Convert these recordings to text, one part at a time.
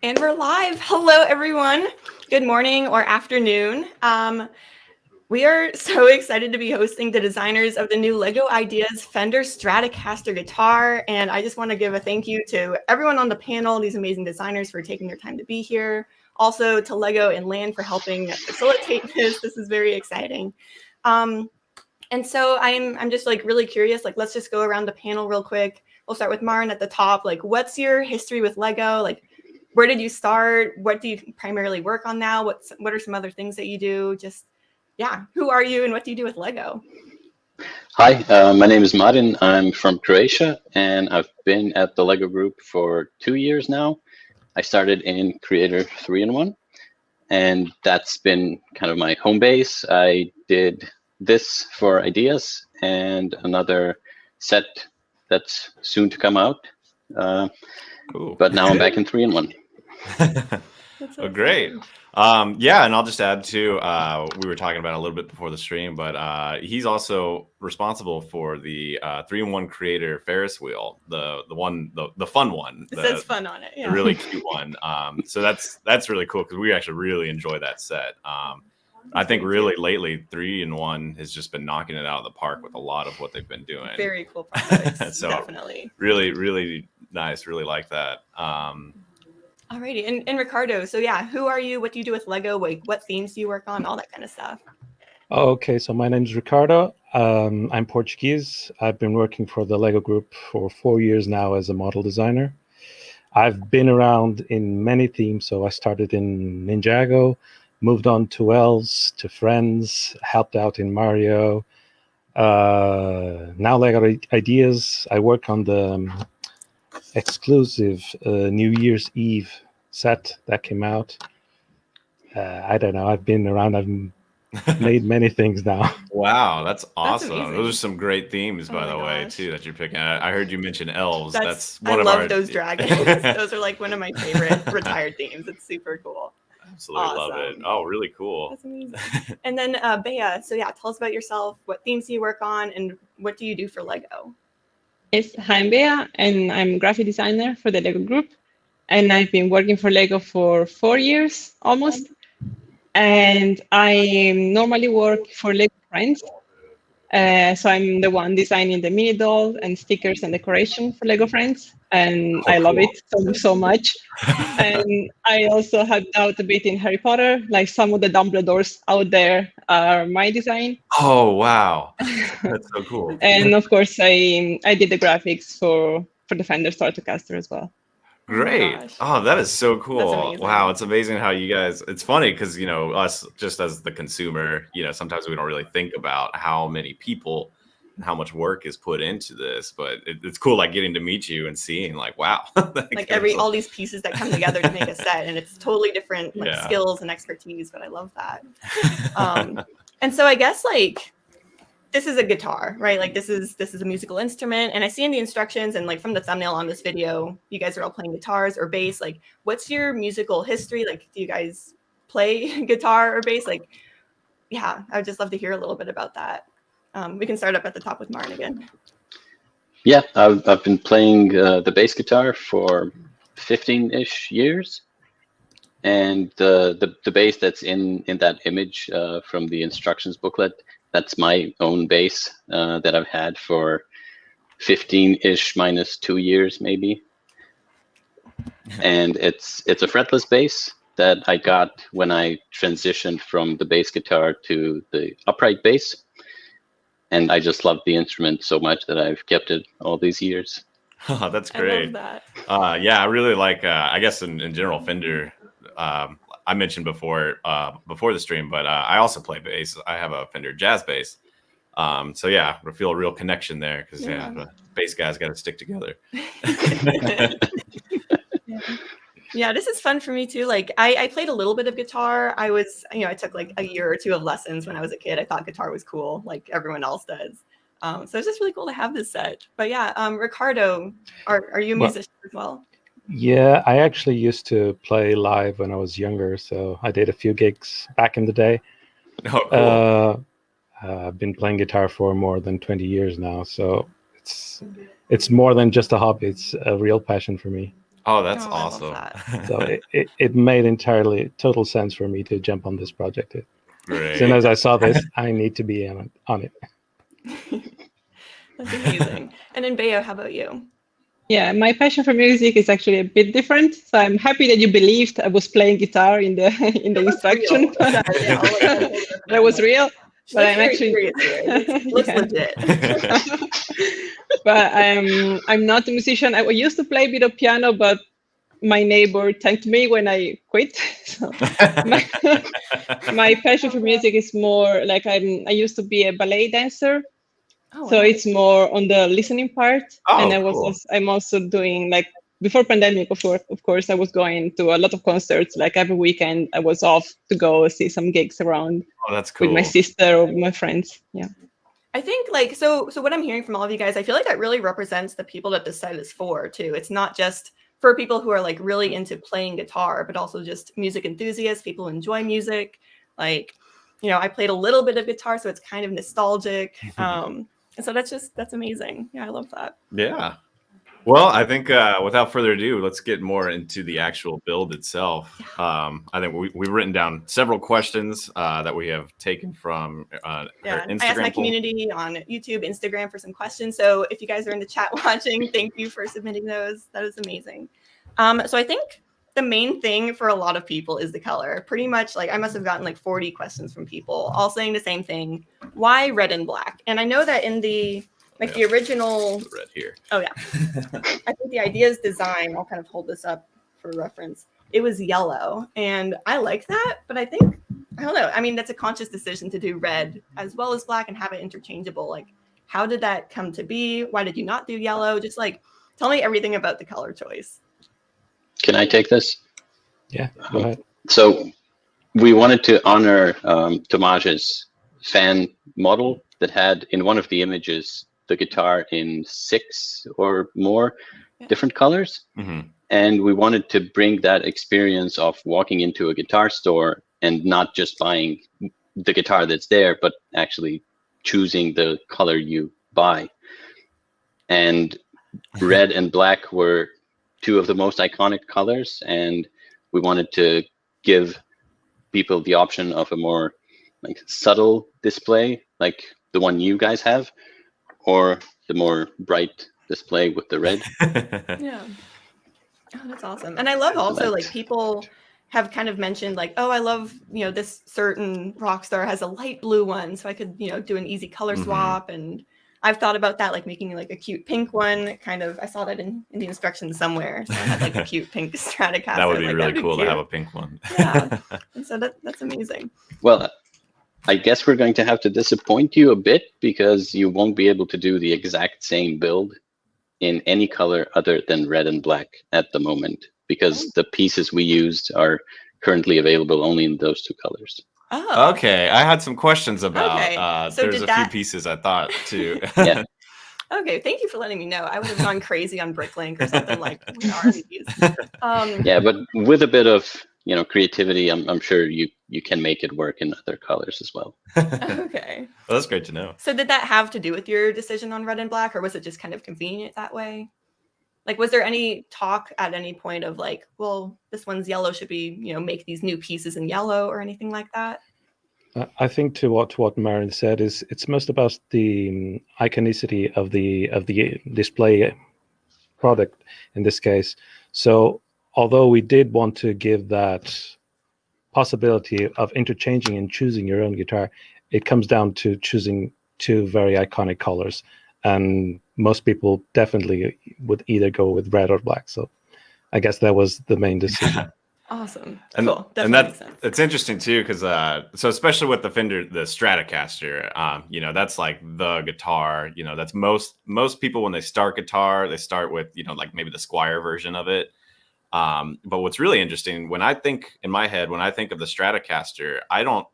And we're live. Hello, everyone. Good morning or afternoon. We are so excited to be hosting the designers of the new LEGO Ideas Fender Stratocaster guitar. And I just want to give a thank you to everyone on the panel, these amazing designers, for taking their time to be here. Also to LEGO and Lan for helping facilitate this. This is very exciting. And so I'm just like really curious, like, let's just go around the panel real quick. We'll start with Marin at the top. Like, what's your history with LEGO? Like, where did you start? What do you primarily work on now? What are some other things that you do? Just, yeah, who are you and what do you do with LEGO? Hi, my name is Marin. I'm from Croatia, and I've been at the LEGO Group for 2 years now. I started in Creator 3-in-1, and that's been kind of my home base. I did this for Ideas and another set that's soon to come out. Cool. But now I'm back in 3-in-1. Oh, great. Yeah, and I'll just add too, we were talking about it a little bit before the stream, but he's also responsible for the 3-in-1 Creator Ferris wheel, the fun one. It says fun on it. Yeah. The really cute one. So that's really cool because we actually really enjoy that set. I think really lately 3-in-1 has just been knocking it out of the park with a lot of what they've been doing. Very cool projects. So definitely. Really nice. Really like that. Alrighty, and Ricardo, so yeah, who are you? What do you do with LEGO? Like, what themes do you work on? All that kind of stuff. Okay, so my name is Ricardo. I'm Portuguese. I've been working for the LEGO Group for 4 years now as a model designer. I've been around in many themes, so I started in Ninjago, moved on to Elves, to Friends, helped out in Mario. Now LEGO Ideas, I work on the exclusive New Year's Eve set that came out. I don't know. I've been around. I've made many things now. Wow, that's awesome. amazing. Those are some great themes, by the way, too, that you're picking. I heard you mention elves. That's one I of love our... those dragons. Those are like one of my favorite retired themes. It's super cool. Absolutely love it. Oh, really cool. That's amazing. And then Bea, so yeah, tell us about yourself. What themes do you work on, and what do you do for LEGO? Yes, I'm Bea, and I'm a graphic designer for the LEGO Group. And I've been working for LEGO for 4 years, almost. And I normally work for LEGO Friends. So I'm the one designing the mini dolls and stickers and decoration for LEGO Friends. And I love it so much. And I also helped out a bit in Harry Potter. Like some of the Dumbledores out there are my design. Oh, wow. That's so cool. And of course, I did the graphics for the Fender Stratocaster as well. Great. Oh, that is so cool. Wow, it's amazing how you guys, it's funny because, you know, us just as the consumer, you know, sometimes we don't really think about how many people and how much work is put into this, but it's cool like getting to meet you and seeing like, wow. Like all these pieces that come together to make a set, and it's totally different like skills and expertise, but I love that. And so I guess like this is a guitar, right? Like this is a musical instrument, and I see in the instructions and like from the thumbnail on this video, you guys are all playing guitars or bass. Like, what's your musical history? Like, do you guys play guitar or bass? Like, yeah, I would just love to hear a little bit about that. We can start up at the top with Marin again. Yeah, I've been playing the bass guitar for 15-ish years. And the bass that's in that image from the instructions booklet, that's my own bass that I've had for 15-ish minus 2 years, maybe. And it's a fretless bass that I got when I transitioned from the bass guitar to the upright bass. And I just love the instrument so much that I've kept it all these years. Oh, that's great. I love that. Yeah, I really like, I guess in general, Fender, I mentioned before the stream, but I also play bass. I have a Fender jazz bass. So yeah, I feel a real connection there because the bass guys got to stick together. Yeah, this is fun for me too. Like I played a little bit of guitar. I took like a year or two of lessons when I was a kid. I thought guitar was cool, like everyone else does. So it's just really cool to have this set. But yeah, Ricardo, are you a musician as well? Yeah, I actually used to play live when I was younger, so I did a few gigs back in the day. Oh, cool. I've been playing guitar for more than 20 years now, so it's more than just a hobby. It's a real passion for me. Oh, that's Oh, I love awesome. that. So it made total sense for me to jump on this project. As Great. soon as I saw this, I need to be on it. That's amazing. And then Beo, how about you? Yeah, my passion for music is actually a bit different. So I'm happy that you believed I was playing guitar in the instruction. That was real. But I'm actually serious here. Looks legit. But I'm not a musician. I used to play a bit of piano, but my neighbor thanked me when I quit. So my passion for music is more like I used to be a ballet dancer. Oh, So wow. it's more on the listening part. Oh, And cool. I'm also doing like before pandemic, of course, I was going to a lot of concerts. Like every weekend, I was off to go see some gigs around. Oh, that's cool. With my sister or my friends. Yeah. I think like so what I'm hearing from all of you guys, I feel like that really represents the people that this site is for too. It's not just for people who are like really into playing guitar, but also just music enthusiasts, people who enjoy music. Like, you know, I played a little bit of guitar, so it's kind of nostalgic. And so that's amazing. Yeah, I love that. Yeah. Well, I think without further ado, let's get more into the actual build itself. I think we've written down several questions that we have taken from our Instagram. I asked my community on YouTube, Instagram for some questions. So if you guys are in the chat watching, thank you for submitting those. That is amazing. So I think the main thing for a lot of people is the color. Pretty much like I must have gotten like 40 questions from people all saying the same thing. Why red and black? And I know that in the the original red here. Oh yeah. I think the Ideas design, I'll kind of hold this up for reference. It was yellow and I like that, but I think, I don't know. I mean, that's a conscious decision to do red as well as black and have it interchangeable. Like, how did that come to be? Why did you not do yellow? Just like, tell me everything about the color choice. Can I take this? Yeah, go ahead. So we wanted to honor Tomaž's fan model that had in one of the images the guitar in 6 or more different colors. And we wanted to bring that experience of walking into a guitar store and not just buying the guitar that's there, but actually choosing the color you buy. And red and black were two of the most iconic colors, and we wanted to give people the option of a more like subtle display, like the one you guys have, or the more bright display with the red. Yeah. Oh, that's awesome. And I love also like people have kind of mentioned like, oh, I love, you know, this certain rock star has a light blue one, so I could, you know, do an easy color swap. And I've thought about that, like making like a cute pink one. Kind of, I saw that in the instructions somewhere. So I had like a cute pink Stratocaster. That would be really cool to have a pink one. Yeah. And so that's amazing. Well, I guess we're going to have to disappoint you a bit because you won't be able to do the exact same build in any color other than red and black at the moment, because the pieces we used are currently available only in those two colors. Oh. Okay, I had some questions about. So there's a few pieces I thought too. Yeah. Okay, thank you for letting me know. I would have gone crazy on Bricklink or something like, what are these? Yeah, but with a bit of creativity, I'm sure you can make it work in other colors as well. Okay. Well, that's great to know. So did that have to do with your decision on red and black, or was it just kind of convenient that way? Like, was there any talk at any point of like, well, this one's yellow, should we, make these new pieces in yellow or anything like that? I think to what Marin said is it's most about the iconicity of the display product in this case. So although we did want to give that possibility of interchanging and choosing your own guitar, it comes down to choosing two very iconic colors. And most people definitely would either go with red or black. So I guess that was the main decision. Awesome. And, cool. And that it's interesting too, because so especially with the Fender, the Stratocaster, that's like the guitar. That's most people when they start guitar, they start with like maybe the Squire version of it. But what's really interesting when I think in my head when I think of the Stratocaster, I don't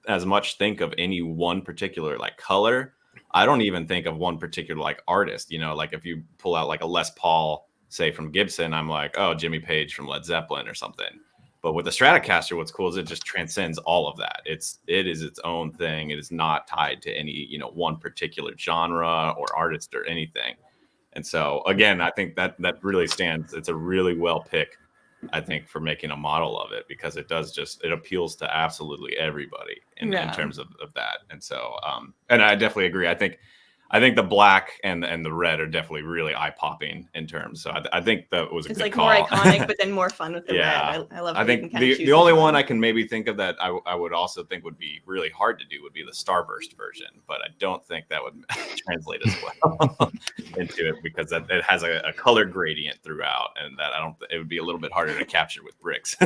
as much think of any one particular like color. I don't even think of one particular like artist. Like if you pull out like a Les Paul, say from Gibson, I'm like, oh, Jimmy Page from Led Zeppelin or something. But with the Stratocaster, what's cool is it just transcends all of that. It is its own thing. It is not tied to any one particular genre or artist or anything. And so again, I think that really stands. It's a really well pick, I think, for making a model of it, because it appeals to absolutely everybody in terms of that. And so, and I definitely agree. I think the black and the red are definitely really eye popping in terms. So I think that was a good call. It's like more iconic, but then more fun with the red. I love. I think the only one I can maybe think of that I would also think would be really hard to do would be the Starburst version, but I don't think that would translate as well into it, because it has a color gradient throughout, and that it would be a little bit harder to capture with bricks.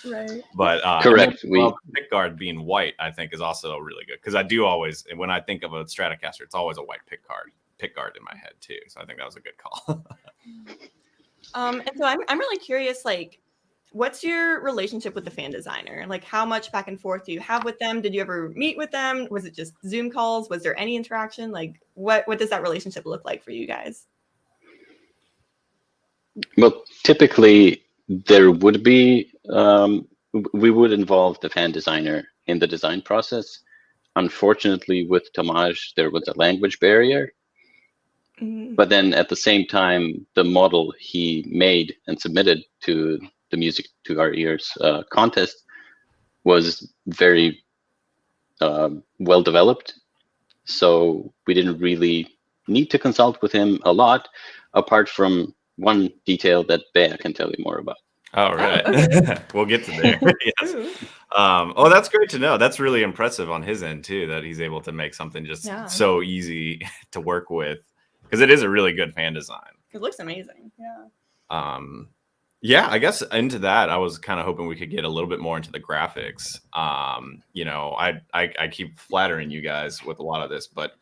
Right. But correct. Pickguard being white, I think, is also really good, because I do always, when I think of a Stratocaster, it's always a white pickguard in my head too. So I think that was a good call. And so I'm really curious, like, what's your relationship with the fan designer? Like, how much back and forth do you have with them? Did you ever meet with them? Was it just Zoom calls? Was there any interaction? Like, what does that relationship look like for you guys? Well, typically there would be, we would involve the fan designer in the design process. Unfortunately, with Tomáš, there was a language barrier. But then at the same time, the model he made and submitted to the Music to Our Ears contest was very well developed. So we didn't really need to consult with him a lot, apart from one detail that Bea can tell you more about. All right. Okay. We'll get to there. Yes. Oh, that's great to know. That's really impressive on his end too, that he's able to make something just so easy to work with, because it is a really good fan design. It looks amazing. Yeah. Yeah, I guess into that, I was kind of hoping we could get a little bit more into the graphics. You know, I keep flattering you guys with a lot of this, but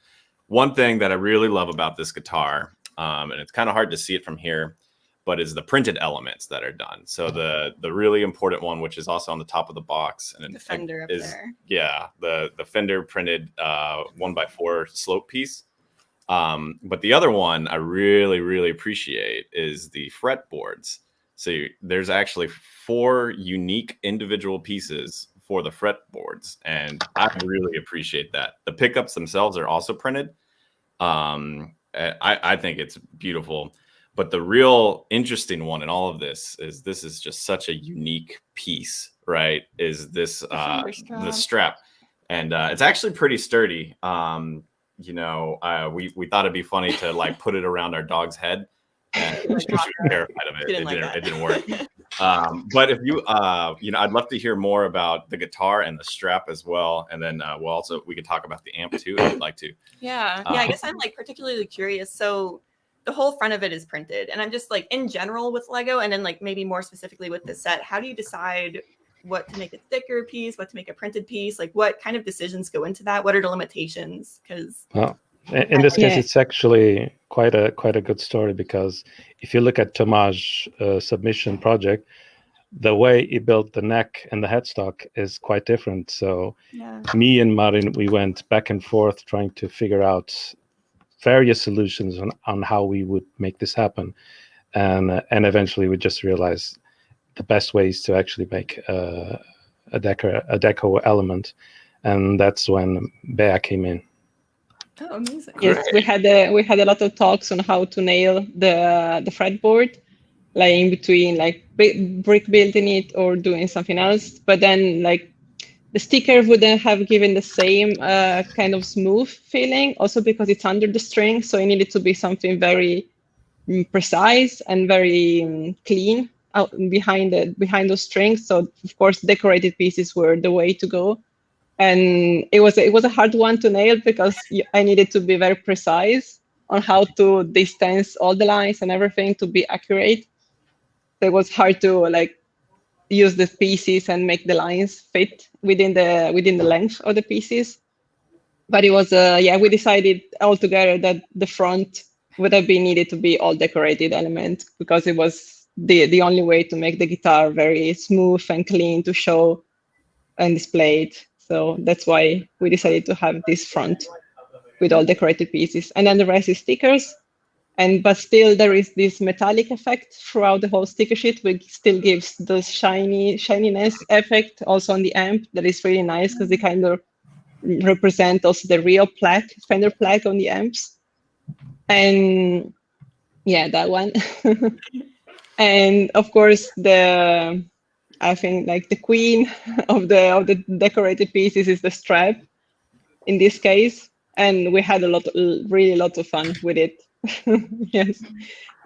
one thing that I really love about this guitar, and it's kind of hard to see it from here, but is the printed elements that are done. So the really important one, which is also on the top of the box, and the Fender up there. Yeah, the Fender printed 1x4 slope piece. But the other one I really, really appreciate is the fretboards. So there's actually 4 unique individual pieces for the fretboards, and I really appreciate that. The pickups themselves are also printed. I think it's beautiful. But the real interesting one in all of this is just such a unique piece, right? Is this the strap, and it's actually pretty sturdy. You know, we thought it'd be funny to like put it around our dog's head, and she was terrified of it. It didn't work. But if you you know, I'd love to hear more about the guitar and the strap as well, and then we could talk about the amp too if you'd like to. Yeah, I guess I'm like particularly curious. So the whole front of it is printed, and I'm just like, in general with Lego, and then like maybe more specifically with this set, how do you decide what to make a thicker piece, what to make a printed piece? Like, what kind of decisions go into that? What are the limitations? Because in this case, it's actually quite a good story, because if you look at Tomáš's submission project, the way he built the neck and the headstock is quite different. So me and Marin, we went back and forth trying to figure out various solutions on how we would make this happen, and eventually we just realized the best way is to actually make a deco element, and that's when Bea came in. Oh, amazing! Yes, we had a lot of talks on how to nail the fretboard, like in between, like brick building it or doing something else. But then, like, the sticker wouldn't have given the same kind of smooth feeling, also because it's under the string, so it needed to be something very precise and very clean out behind those strings. So of course, decorated pieces were the way to go, and it was a hard one to nail, because I needed to be very precise on how to distance all the lines and everything to be accurate. So it was hard to like use the pieces and make the lines fit within the length of the pieces. But it was we decided all together that the front would have been needed to be all decorated element, because it was the only way to make the guitar very smooth and clean to show and display it. So that's why we decided to have this front with all decorated pieces, and then the rest is stickers. But still, there is this metallic effect throughout the whole sticker sheet, which still gives the shininess effect also on the amp. That is really nice, because they kind of represent also the real Fender plaque on the amps. And Yeah, that one. And of course, I think like the queen of the decorated pieces is the strap in this case, and we had really lots of fun with it. Yes,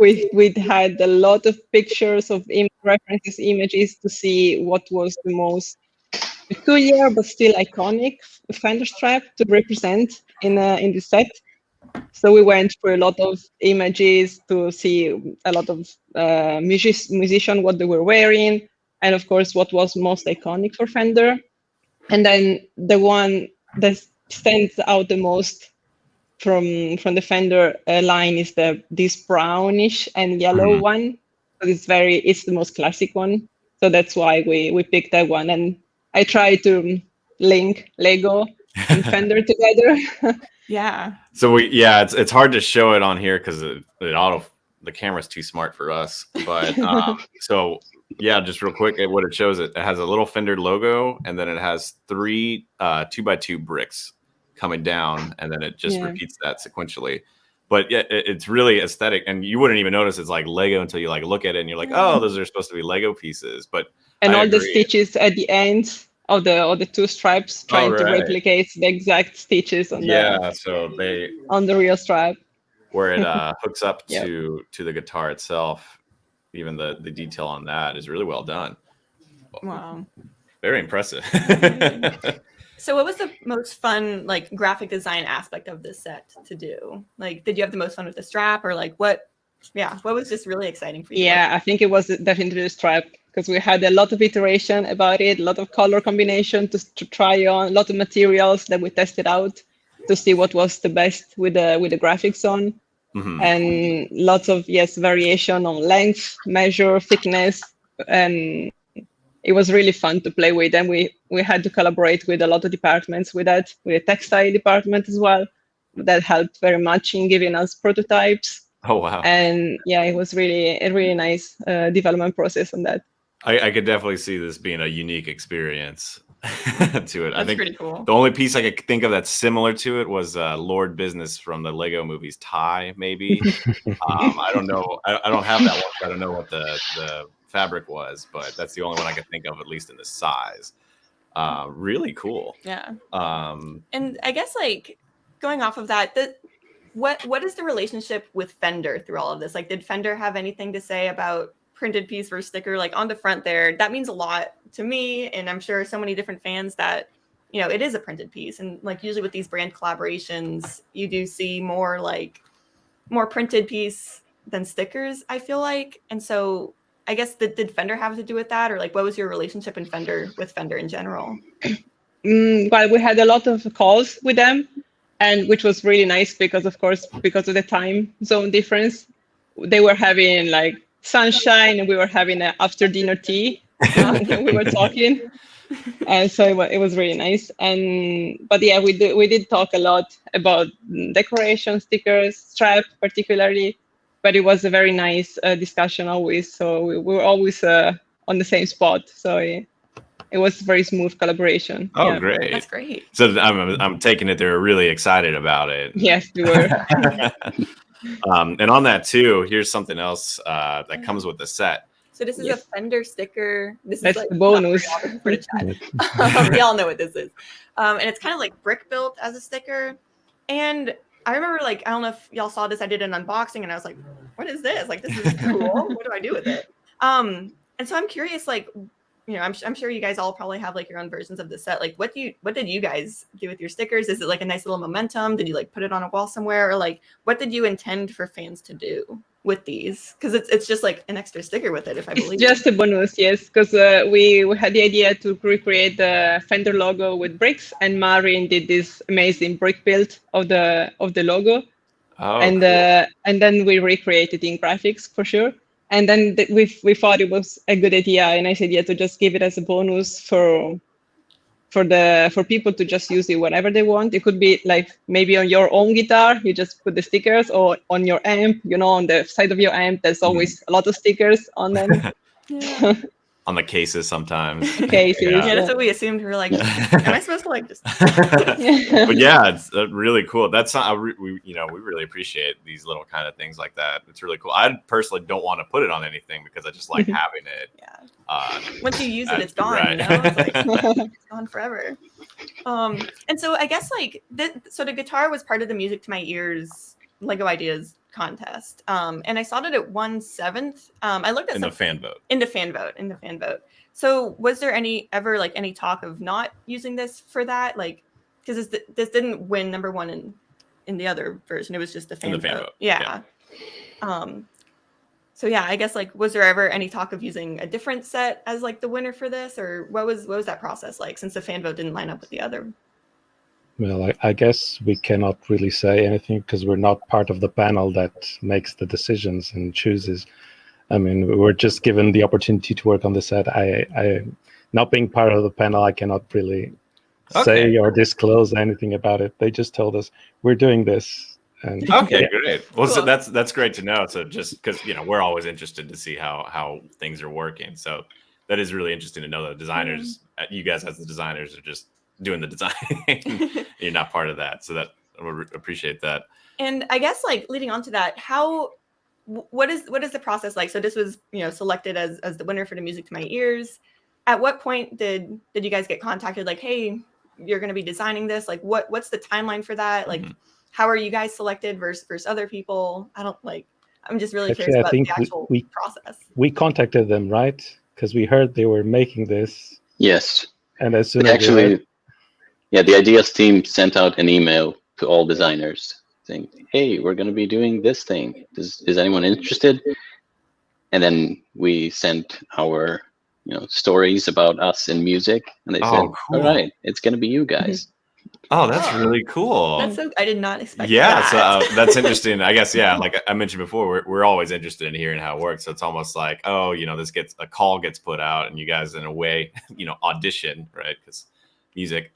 we had a lot of pictures of references, images to see what was the most peculiar but still iconic Fender strap to represent in this set. So we went through a lot of images to see a lot of musicians, what they were wearing, and of course, what was most iconic for Fender. And then the one that stands out the most from the Fender line is this brownish and yellow one. So it's the most classic one. So that's why we picked that one. And I try to link Lego and Fender together. Yeah. So it's hard to show it on here because the camera's too smart for us. But so yeah, just real quick, what it shows, it has a little Fender logo, and then it has 3 2x2 bricks coming down, and then it just repeats that sequentially. But yeah, it's really aesthetic, and you wouldn't even notice it's like Lego until you like look at it and you're like, oh, those are supposed to be Lego pieces. But and all the stitches at the end of the 2 stripes trying to replicate the exact stitches on on the real strap, where it hooks up to the guitar itself. Even the detail on that is really well done. Wow, very impressive. So what was the most fun like graphic design aspect of this set to do? Like, did you have the most fun with the strap, or like what was just really exciting for you? I think it was definitely the strap, because we had a lot of iteration about it, a lot of color combination to try on, a lot of materials that we tested out to see what was the best with the graphics on. And lots of variation on length, measure, thickness, and it was really fun to play with. And we had to collaborate with a lot of departments with that, with the textile department as well. That helped very much in giving us prototypes. Oh wow! And it was really a really nice development process on that. I could definitely see this being a unique experience to it. That's I think pretty cool. The only piece I could think of that's similar to it was Lord Business from the Lego movies tie, maybe. I don't know. I don't have that one. So I don't know what the fabric was, but that's the only one I could think of, at least in the size. Really cool. Yeah. And I guess like going off of that, what is the relationship with Fender through all of this? Like, did Fender have anything to say about printed piece versus sticker? Like on the front there, that means a lot to me, and I'm sure so many different fans that it is a printed piece. And like usually with these brand collaborations, you do see more printed piece than stickers, I feel like. And so I guess did Fender have to do with that, or like what was your relationship with Fender in general? Well, we had a lot of calls with them, and which was really nice because of the time zone difference, they were having like sunshine and we were having an after dinner tea and we were talking, and so it was really nice. But yeah, we did talk a lot about decoration, stickers, strap particularly, but it was a very nice discussion always, so we were always on the same spot, so it was very smooth collaboration. Oh, great. That's great. So I'm taking it they're really excited about it. Yes, we were. And on that too, here's something else that comes with the set. So this is a Fender sticker. That's is like the bonus. For the chat. We all know what this is. And it's kind of like brick built as a sticker. And I remember, like, I don't know if y'all saw this. I did an unboxing and I was like, what is this? Like, this is cool. What do I do with it? And so I'm curious, like, I'm sure you guys all probably have like your own versions of the set. Like, what did you guys do with your stickers? Is it like a nice little momentum? Did you like put it on a wall somewhere, or like what did you intend for fans to do with these? Because it's just like an extra sticker with it, if I believe. It's just a bonus, yes. Because we had the idea to recreate the Fender logo with bricks, and Marin did this amazing brick build of the logo. Oh, and cool. And then we recreated in graphics for sure. And then we thought it was a good idea, and I said, to just give it as a bonus for people to just use it whenever they want. It could be like maybe on your own guitar, you just put the stickers, or on your amp, on the side of your amp, there's always a lot of stickers on them. on the cases sometimes. Cases. Yeah, that's what we assumed. We were like, am I supposed to like just? But yeah, it's really cool. That's we really appreciate these little kind of things like that. It's really cool. I personally don't want to put it on anything because I just like having it. Yeah. Once you use it, it's gone. Right. You know, it's like it's gone forever. And so I guess like so the guitar was part of the Music to My Ears LEGO Ideas contest. And I saw that it won 7th. I looked at the fan vote. In the fan vote. So was there any talk of not using this for that? Like, because this didn't win number 1 in the other version. It was just the fan vote. Yeah. So yeah, I guess like, was there ever any talk of using a different set as like the winner for this, or what was that process like, since the fan vote didn't line up with the other? Well, I guess we cannot really say anything because we're not part of the panel that makes the decisions and chooses. I mean, we're just given the opportunity to work on the set. I not being part of the panel, I cannot really say or disclose anything about it. They just told us we're doing this. And okay, great. Well, cool. So that's great to know. So just because we're always interested to see how things are working. So that is really interesting to know that designers, you guys as the designers, are just doing the design. You're not part of that, so that I would appreciate that. And I guess like leading on to that, what is the process like? So this was selected as the winner for the Music to My Ears. At what point did you guys get contacted? Like, hey, you're going to be designing this. Like, what's the timeline for that? Like, how are you guys selected versus other people? I'm just really curious about the actual process. We contacted them, right? Because we heard they were making this. Yes. And as soon as the Ideas team sent out an email to all designers saying, hey, we're going to be doing this thing. Is anyone interested? And then we sent our stories about us in music, and they said, cool. All right, it's going to be you guys. Oh, that's really cool. That's so, I did not expect that. Yeah, so that's interesting. I guess, like I mentioned before, we're always interested in hearing how it works. So it's almost like, a call gets put out, and you guys, in a way, audition, right? Because music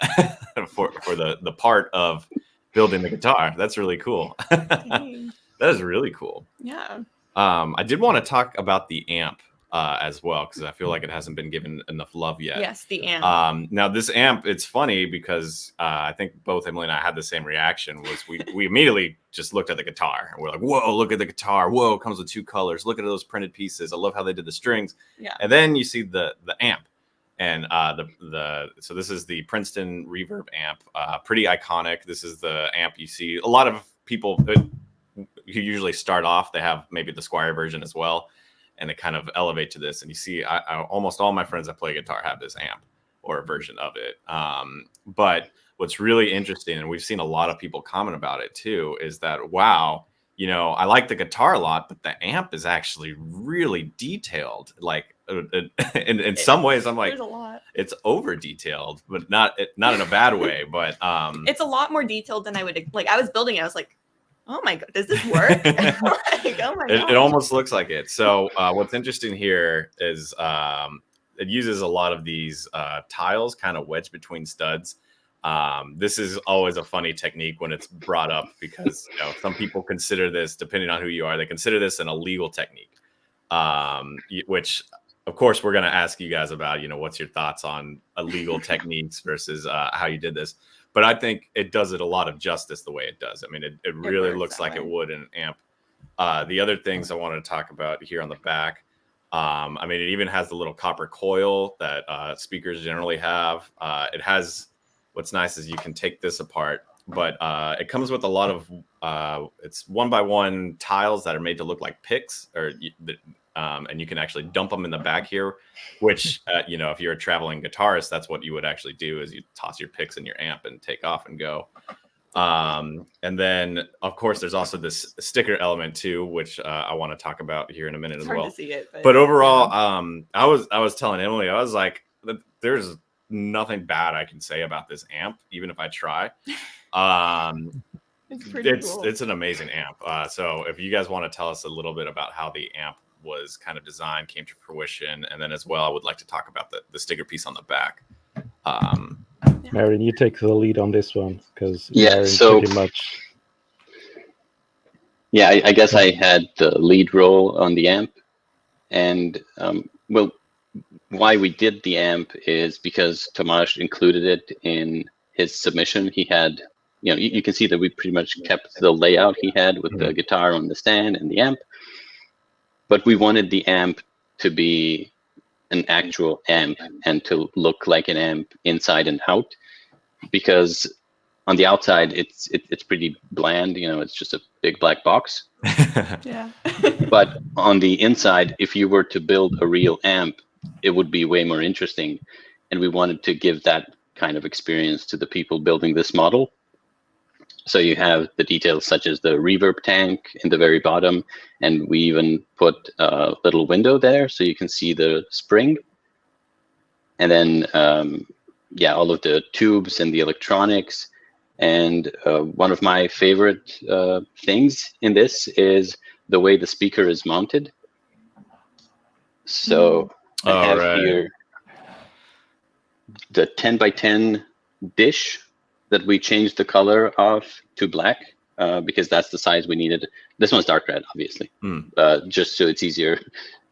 for the part of building the guitar. That's really cool. That is really cool. Yeah. I did want to talk about the amp as well, because I feel like it hasn't been given enough love yet. Yes, the amp. Now this amp, it's funny because I think both Emily and I had the same reaction. Was we immediately just looked at the guitar and we're like, whoa, look at the guitar. Whoa, it comes with 2 colors. Look at those printed pieces. I love how they did the strings. Yeah. And then you see the amp. And so this is the Princeton Reverb amp, pretty iconic. This is the amp you see. A lot of people who usually start off, they have maybe the Squier version as well, and they kind of elevate to this. And you see, almost all my friends that play guitar have this amp or a version of it. But what's really interesting, and we've seen a lot of people comment about it too, is that, wow, I like the guitar a lot, but the amp is actually really detailed. Like in some ways, I'm like, there's a lot. It's over detailed, but not in a bad way. But it's a lot more detailed than I would like. I was building it, I was like, oh my god, does this work? Oh my god. It almost looks like it. So what's interesting here is it uses a lot of these tiles kind of wedged between studs. This is always a funny technique when it's brought up, because some people consider this, depending on who you are, they consider this an illegal technique, which of course we're going to ask you guys about, what's your thoughts on illegal techniques versus how you did this. But I think it does it a lot of justice the way it does. I mean, it really looks like it would in an amp. The other things I wanted to talk about here on the back, I mean, it even has the little copper coil that speakers generally have. It has, what's nice is you can take this apart, but it comes with a lot of, it's 1x1 tiles that are made to look like picks, and you can actually dump them in the back here, which, if you're a traveling guitarist, that's what you would actually do, is you toss your picks in your amp and take off and go. And then, of course, there's also this sticker element too, which I want to talk about here in a minute as well. To see it, but overall, I was telling Emily, I was like, there's nothing bad I can say about this amp, even if I try. It's an amazing amp. So if you guys want to tell us a little bit about how the amp was kind of designed, came to fruition, and then as well, I would like to talk about the sticker piece on the back. Marin, you take the lead on this one, because pretty much. Yeah, I guess I had the lead role on the amp, and why we did the amp is because Tomasz included it in his submission. He had, you can see that we pretty much kept the layout he had with the guitar on the stand and the amp, but we wanted the amp to be an actual amp and to look like an amp inside and out, because on the outside it's pretty bland, it's just a big black box. Yeah. But on the inside, if you were to build a real amp, it would be way more interesting, and we wanted to give that kind of experience to the people building this model. So you have the details such as the reverb tank in the very bottom, and we even put a little window there so you can see the spring. And then, all of the tubes and the electronics. And one of my favorite things in this is the way the speaker is mounted. So I have here the 10x10 dish that we changed the color of to black because that's the size we needed. This one's dark red, obviously, just so it's easier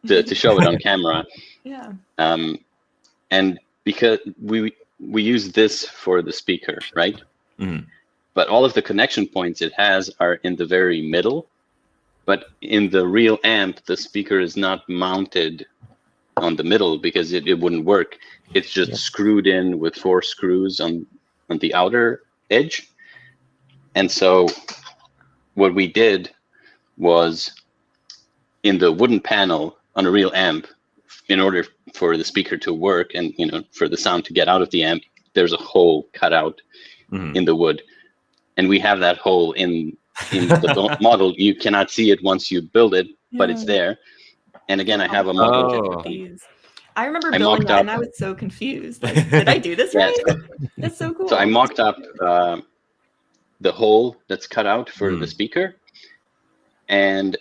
to show it on camera. Yeah. And because we use this for the speaker, right? But all of the connection points it has are in the very middle. But in the real amp, the speaker is not mounted on the middle because it wouldn't work. It's just screwed in with 4 screws on the outer edge. And so what we did was, in the wooden panel on a real amp, in order for the speaker to work and for the sound to get out of the amp, there's a hole cut out in the wood. And we have that hole in the model. You cannot see it once you build it, but it's there. And again, I have a model. I remember building that and I was so confused. Like, did I do this right? That's so cool. So I mocked up the hole that's cut out for the speaker. And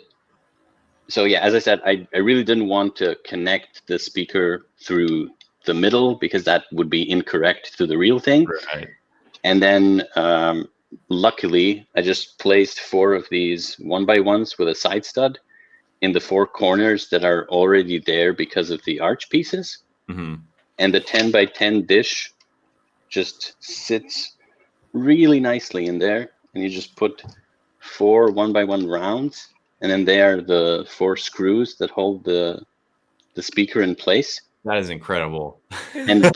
so, as I said, I really didn't want to connect the speaker through the middle because that would be incorrect to the real thing. Right. And then luckily, I just placed 4 of these 1x1s with a side stud in the 4 corners that are already there because of the arch pieces. And the 10x10 dish just sits really nicely in there. And you just put 4 1x1 rounds, and then there are the 4 screws that hold the speaker in place. That is incredible. And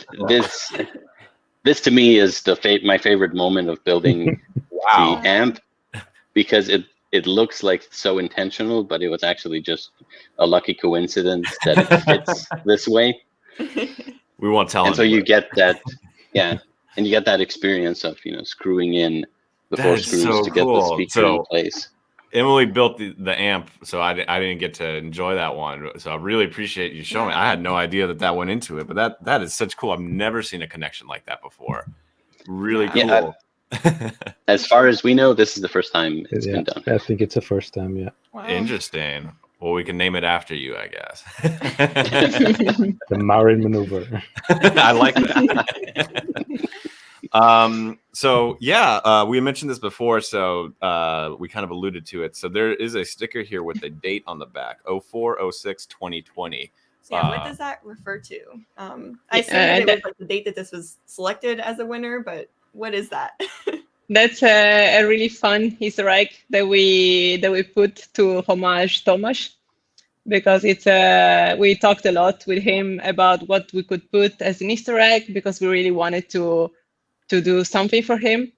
this to me is my favorite moment of building the amp, because it looks like so intentional, but it was actually just a lucky coincidence that it fits this way. We won't tell. And so you get that, and you get that experience of screwing in the 4 screws to get the speaker in place. Emily built the amp, so I didn't get to enjoy that one. So I really appreciate you showing me. I had no idea that went into it, but that is such cool. I've never seen a connection like that before. Really cool. As far as we know, this is the first time it's been done. I think it's the first time, Wow. Interesting. Well, we can name it after you, I guess. The Marin maneuver. I like that. So we mentioned this before, so we kind of alluded to it. So there is a sticker here with a date on the back, 04/06/2020. So what does that refer to? I assume that it was like the date that this was selected as a winner, but what is that? That's a really fun Easter egg that we put to homage Tomasz, because it's we talked a lot with him about what we could put as an Easter egg, because we really wanted to do something for him,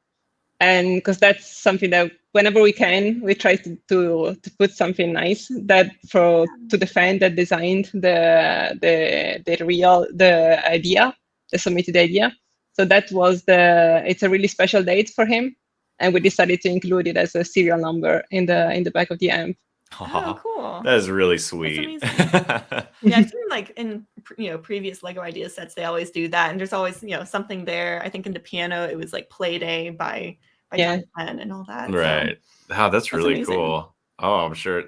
and because that's something that whenever we can, we try to put something nice that to the fan that designed the idea, the submitted idea. So that was it's a really special date for him, and we decided to include it as a serial number in the back of the amp. Oh, cool. That is really sweet. I've seen like in previous LEGO Ideas sets, they always do that, and there's always something there. I think in the piano it was like Play Day by John Penn and all that. Right. So, that's really amazing. Cool. Oh, I'm sure.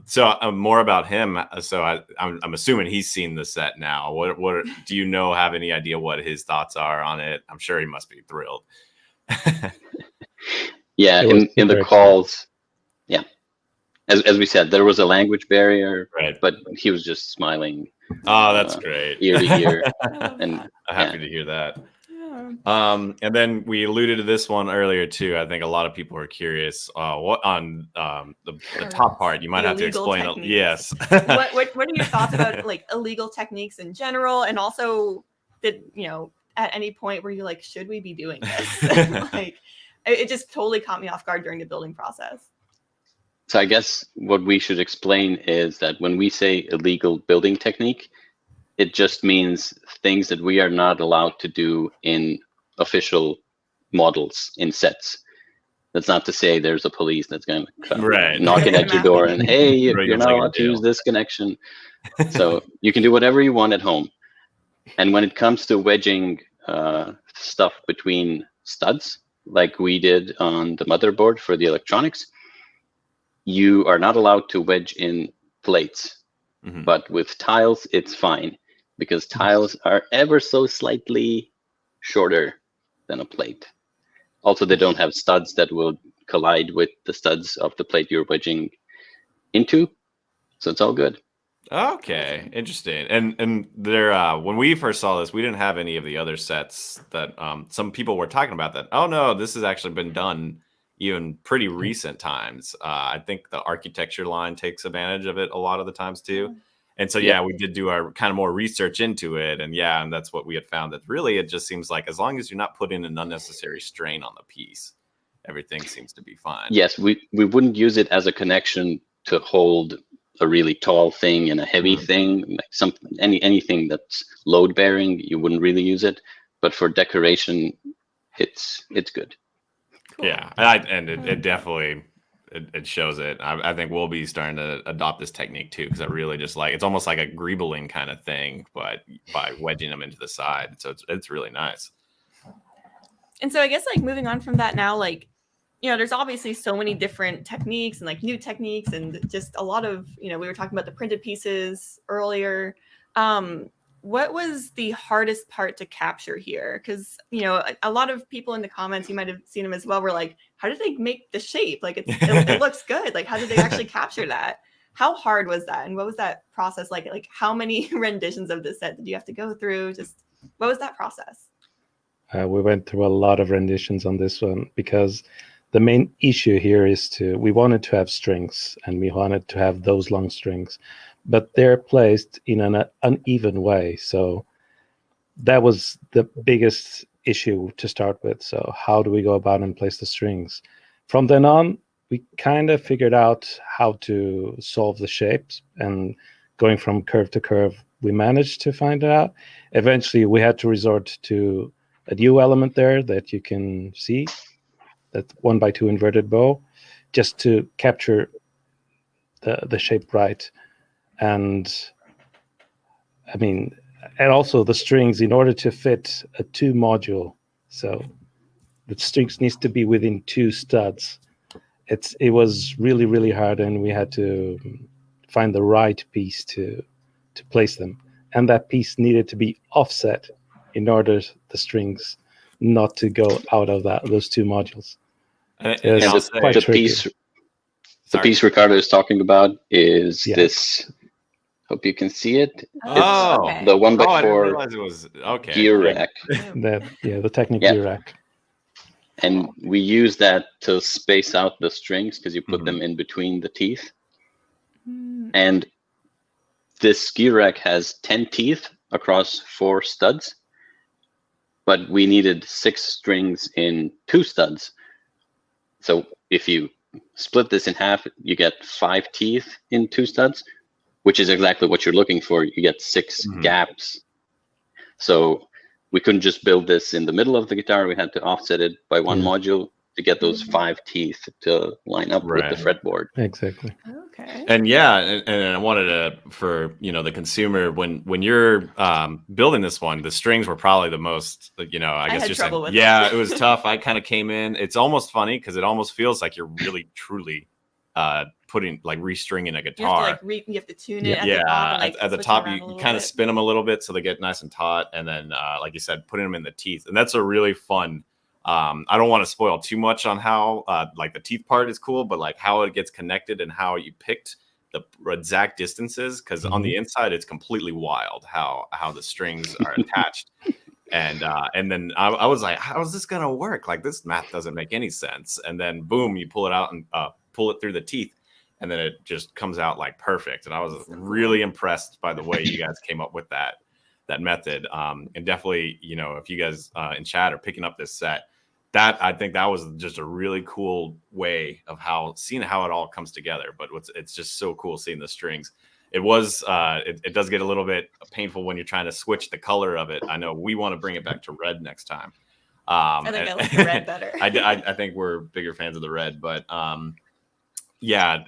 So more about him. So I'm assuming he's seen the set now. What do you have any idea what his thoughts are on it? I'm sure he must be thrilled. In the calls. Yeah. As we said, there was a language barrier, right? But he was just smiling Oh, that's great. Year to year. And I'm happy to hear that. And then we alluded to this one earlier too. I think a lot of people are curious what on the top part. You might have to explain. Yes. What are your thoughts about like illegal techniques in general, and also did at any point were you like, should we be doing this? Like, it just totally caught me off guard during the building process. So I guess what we should explain is that when we say illegal building technique, it just means things that we are not allowed to do in official models in sets. That's not to say there's a police that's going to come knocking at your door and, hey, you're not allowed to use this connection. So you can do whatever you want at home. And when it comes to wedging stuff between studs, like we did on the motherboard for the electronics, you are not allowed to wedge in plates. But with tiles, it's fine, because tiles are ever so slightly shorter than a plate. Also, they don't have studs that will collide with the studs of the plate you're wedging into, so it's all good. Okay, interesting. And there, when we first saw this, we didn't have any of the other sets that some people were talking about. That, oh no, this has actually been done even pretty recent times. I think the architecture line takes advantage of it a lot of the times too. And so, yeah, we did do our kind of more research into it. And yeah, and that's what we had found, that really it just seems like as long as you're not putting an unnecessary strain on the piece, everything seems to be fine. Yes, we wouldn't use it as a connection to hold a really tall thing and a heavy thing, like anything that's load bearing, you wouldn't really use it. But for decoration, it's good. Cool. Yeah, and it definitely it shows it. I think we'll be starting to adopt this technique too, because I really just like, it's almost like a greebling kind of thing, but by wedging them into the side. So it's really nice. And so I guess like moving on from that now, like, there's obviously so many different techniques and like new techniques and just a lot of, we were talking about the printed pieces earlier. What was the hardest part to capture here? Because, a lot of people in the comments, you might have seen them as well, were like, how did they make the shape? Like, it looks good. Like, how did they actually capture that? How hard was that? And what was that process like? Like, how many renditions of this set did you have to go through? Just what was that process? We went through a lot of renditions on this one, because the main issue here is we wanted to have strings, and we wanted to have those long strings, but they're placed in an uneven way. So that was the biggest issue to start with. So how do we go about and place the strings? From then on, we kind of figured out how to solve the shapes, and going from curve to curve, we managed to find it out. Eventually, we had to resort to a new element there that you can see, that 1x2 inverted bow, just to capture the shape right. And I mean, and also the strings, in order to fit a 2 module, so the strings needs to be within 2 studs. It was really, really hard, and we had to find the right piece to place them. And that piece needed to be offset in order the strings not to go out of those 2 modules. And the piece Ricardo is talking about is this. Hope you can see it. It's the 1x4 I didn't realize it was gear rack. The Technic gear rack. And we use that to space out the strings, because you put them in between the teeth. And this gear rack has 10 teeth across 4 studs, but we needed 6 strings in 2 studs. So if you split this in half, you get 5 teeth in 2 studs, which is exactly what you're looking for. You get 6 gaps. So we couldn't just build this in the middle of the guitar. We had to offset it by 1 module to get those 5 teeth to line up with the fretboard. Exactly. Okay. And and I wanted to, for the consumer, when you're building this one, the strings were probably the most, I guess just trouble with it was tough. I kind of came in. It's almost funny because it almost feels like you're really truly putting, like, restringing a guitar. You have to tune it at the bottom. At the top, you kind of spin them a little bit so they get nice and taut, and then like you said, putting them in the teeth, and that's a really fun. I don't want to spoil too much on how like the teeth part is cool, but like how it gets connected and how you picked the exact distances, because on the inside it's completely wild how the strings are attached. And then I was like, how is this gonna work? Like, this math doesn't make any sense. And then boom, you pull it out and pull it through the teeth, and then it just comes out like perfect. And I was really impressed by the way you guys came up with that method. And definitely, you know, if you guys in chat are picking up this set, I think that was just a really cool way of seeing how it all comes together. But it's just so cool seeing the strings. It was it does get a little bit painful when you're trying to switch the color of it. I know we want to bring it back to red next time. I think I like the red better. I think we're bigger fans of the red, but yeah,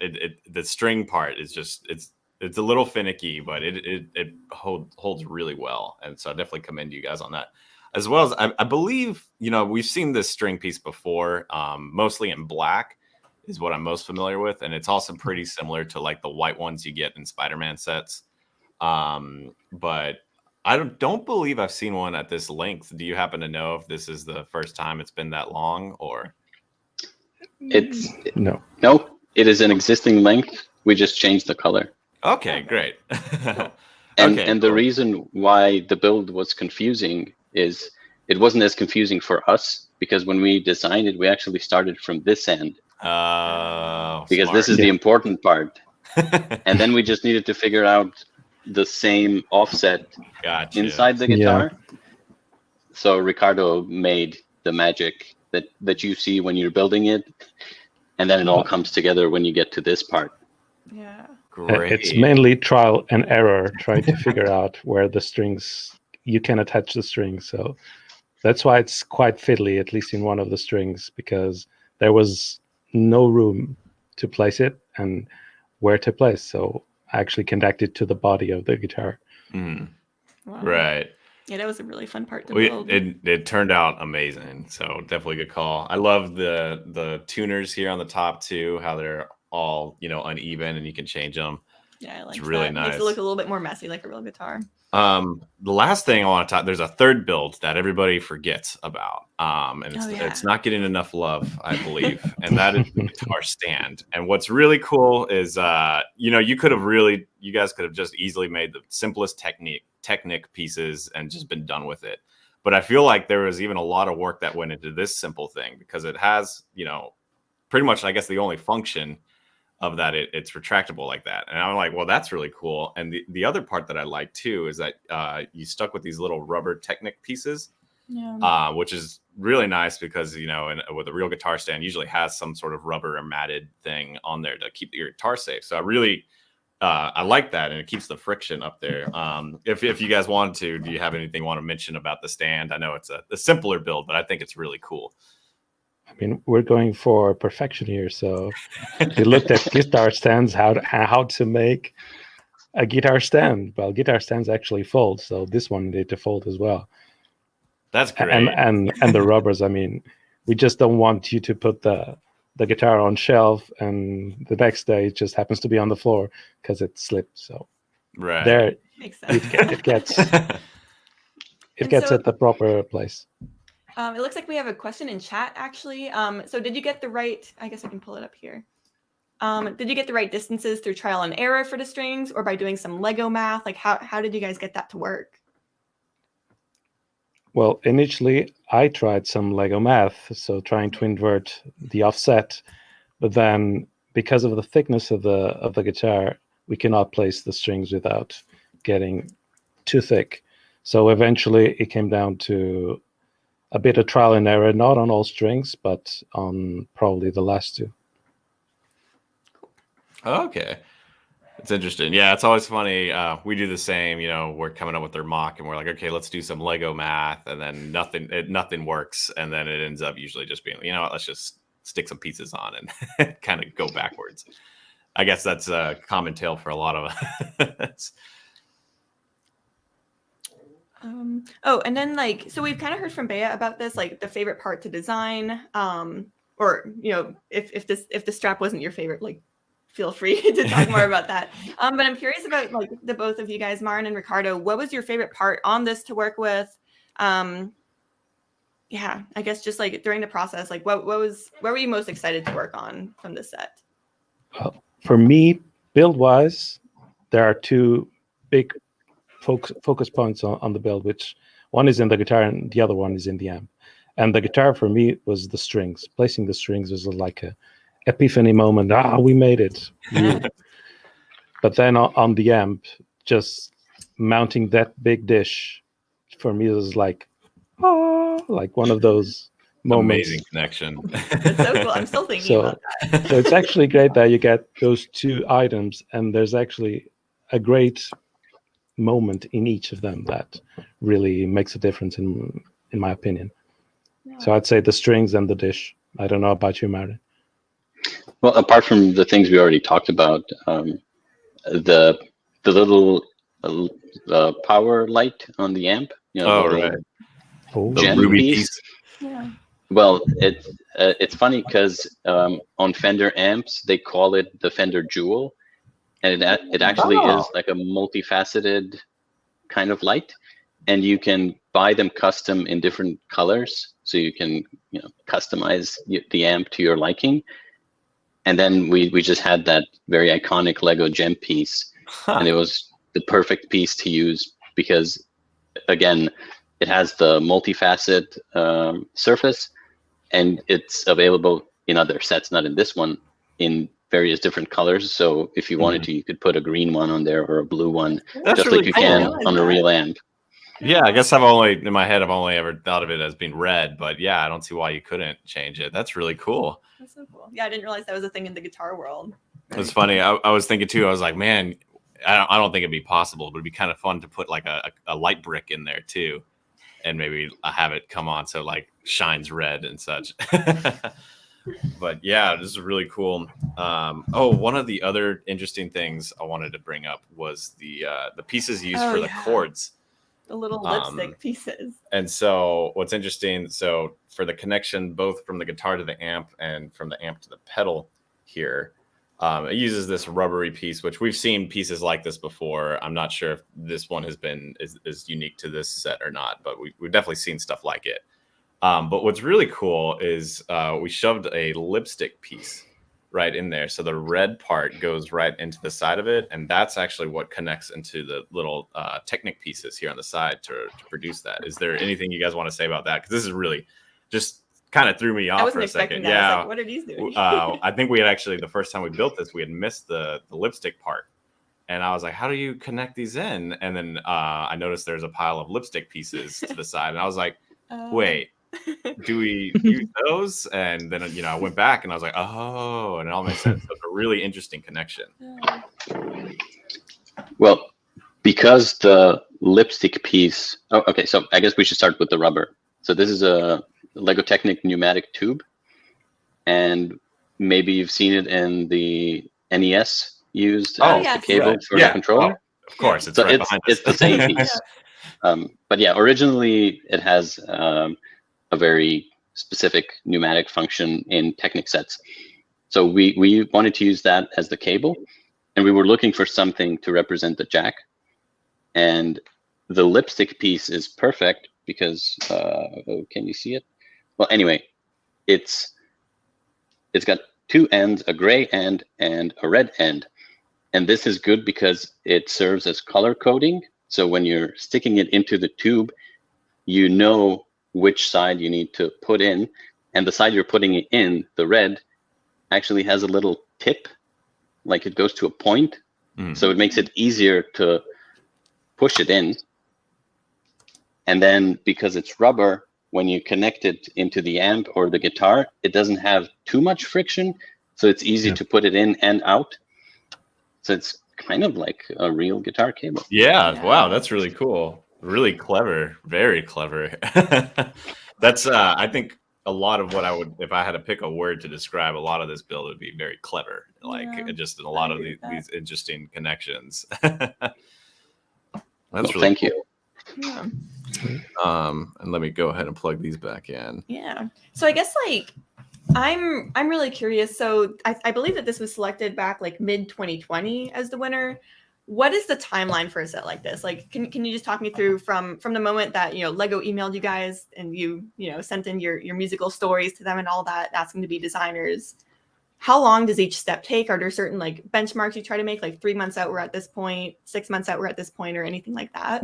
the string part is just it's a little finicky, but it holds really well, and so I definitely commend you guys on that. As well as I believe, you know, we've seen this string piece before, mostly in black is what I'm most familiar with. And it's also pretty similar to like the white ones you get in Spider-Man sets. But I don't believe I've seen one at this length. Do you happen to know if this is the first time it's been that long, or? No, it is an existing length. We just changed the color. Okay, great. And the reason why the build was confusing is it wasn't as confusing for us, because when we designed it, we actually started from this end. Because smart. this is the important part. And then we just needed to figure out the same offset inside the guitar. Yeah. So Ricardo made the magic that you see when you're building it, and then it all comes together when you get to this part. Yeah. Great. It's mainly trial and error, trying to figure out where the strings, you can attach the strings. So that's why it's quite fiddly, at least in one of the strings, because there was no room to place it and where to place. So I actually connected to the body of the guitar. Mm. Wow. Right. Yeah, that was a really fun part to build. It turned out amazing. So definitely good call. I love the tuners here on the top too, how they're all, you know, uneven and you can change them. Yeah, I like it's really nice. Makes it look a little bit more messy, like a real guitar. The last thing I want to talk, there's a third build that everybody forgets about. And it's not getting enough love, I believe. And that is the guitar stand. And what's really cool is, you know, you guys could have just easily made the simplest Technic pieces and just been done with it. But I feel like there was even a lot of work that went into this simple thing, because it has, you know, pretty much, I guess, the only function of that it's retractable like that. And I'm like, well, that's really cool. And the other part that I like too is that you stuck with these little rubber Technic pieces, which is really nice, because, you know, with a real guitar stand usually has some sort of rubber or matted thing on there to keep your guitar safe. So I really I like that, and it keeps the friction up there. If you guys wanted to, do you have anything you want to mention about the stand? I know it's a simpler build, but I think it's really cool. I mean, we're going for perfection here. So we looked at guitar stands, how to make a guitar stand. Well, guitar stands actually fold, so this one needed to fold as well. That's great. And the rubbers. I mean, we just don't want you to put the guitar on shelf and the next day it just happens to be on the floor because it slipped. So there, makes sense. It gets at the proper place. It looks like we have a question in chat, actually. So did you get the right, I guess I can pull it up here. Did you get the right distances through trial and error for the strings, or by doing some Lego math? Like how did you guys get that to work? Well, initially I tried some Lego math, so trying to invert the offset, but then because of the thickness of the guitar, we cannot place the strings without getting too thick. So eventually it came down to a bit of trial and error, not on all strings, but on probably the last two. Okay. It's interesting. Yeah, it's always funny. We do the same, you know, we're coming up with their mock and we're like, okay, let's do some Lego math, and then nothing works. And then it ends up usually just being, you know what, let's just stick some pieces on and kind of go backwards. I guess that's a common tale for a lot of us. And then so we've kind of heard from Bea about this, like the favorite part to design, or, you know, if the strap wasn't your favorite, like, feel free to talk more about that. But I'm curious about like the both of you guys, Marin and Ricardo. What was your favorite part on this to work with? Yeah, I guess just like during the process, like what were you most excited to work on from this set? Well, for me, build-wise, there are two big focus points on the build, which one is in the guitar and the other one is in the amp. And the guitar for me was the strings. Placing the strings was like a epiphany moment. We made it. But then on the amp, just mounting that big dish for me was like one of those moments. Amazing connection. That's so cool. I'm still thinking about that. So it's actually great that you get those two items, and there's actually a great moment in each of them that really makes a difference in my opinion. Yeah. So I'd say the strings and the dish. I don't know about you, Marin. Well, apart from the things we already talked about, the little power light on the amp, right. The ruby piece. Yeah. Well, it's funny because on Fender amps they call it the Fender Jewel, and it actually is like a multifaceted kind of light, and you can buy them custom in different colors, so you can customize the amp to your liking. And then we just had that very iconic Lego gem piece, and it was the perfect piece to use because, again, it has the multifaceted surface, and it's available in other sets, not in this one, in various different colors. So if you wanted to, you could put a green one on there or a blue one, just really like you can on a real amp. Yeah, I guess I've only ever thought of it as being red, but yeah, I don't see why you couldn't change it. That's really cool. That's so cool. Yeah, I didn't realize that was a thing in the guitar world. It's funny. I was thinking too. I was like, man, I don't think it'd be possible, but it'd be kind of fun to put like a light brick in there too, and maybe have it come on so like shines red and such. But yeah, this is really cool. One of the other interesting things I wanted to bring up was the pieces used for the chords. The little lipstick pieces. And so what's interesting, so for the connection, both from the guitar to the amp and from the amp to the pedal here, it uses this rubbery piece, which we've seen pieces like this before. I'm not sure if this one has been is unique to this set or not, but we've definitely seen stuff like it. But what's really cool is we shoved a lipstick piece right in there. So the red part goes right into the side of it. And that's actually what connects into the little Technic pieces here on the side to produce that. Is there anything you guys want to say about that? Because this is really just kind of threw me off for a second. That. Yeah. Like, what are these doing? I think we had actually, the first time we built this, we had missed the lipstick part. And I was like, how do you connect these in? And then I noticed there's a pile of lipstick pieces to the side. And I was like, wait. Do we use those? And then I went back and I was like, oh, and it all makes sense. So it's a really interesting connection. Well, because the lipstick piece. Oh, okay. So I guess we should start with the rubber. So this is a LEGO Technic pneumatic tube, and maybe you've seen it in the NES used the cable for the controller. Of course, it's it's the same piece. But yeah, originally it has a very specific pneumatic function in Technic sets. So we wanted to use that as the cable, and we were looking for something to represent the jack. And the lipstick piece is perfect because, can you see it? Well, anyway, it's got two ends, a gray end and a red end. And this is good because it serves as color coding. So when you're sticking it into the tube, you know which side you need to put in, and the side you're putting it in, the red, actually has a little tip, like it goes to a point. So it makes it easier to push it in. And then because it's rubber, when you connect it into the amp or the guitar, it doesn't have too much friction, so it's easy to put it in and out. So it's kind of like a real guitar cable. Yeah. Wow, that's really cool. Really clever, very clever. That's I think a lot of what I would, if I had to pick a word to describe a lot of this build, would be very clever. Like just in a lot of these interesting connections. That's really thank cool. you. Yeah. And let me go ahead and plug these back in. Yeah. So I guess like I'm really curious. So I believe that this was selected back like mid 2020 as the winner. What is the timeline for a set like this? Like, can you just talk me through from the moment that, LEGO emailed you guys and you sent in your musical stories to them and all that, asking to be designers? how long does each step take? Are there certain like benchmarks you try to make, like 3 months out we're at this point, 6 months out we're at this point, or anything like that?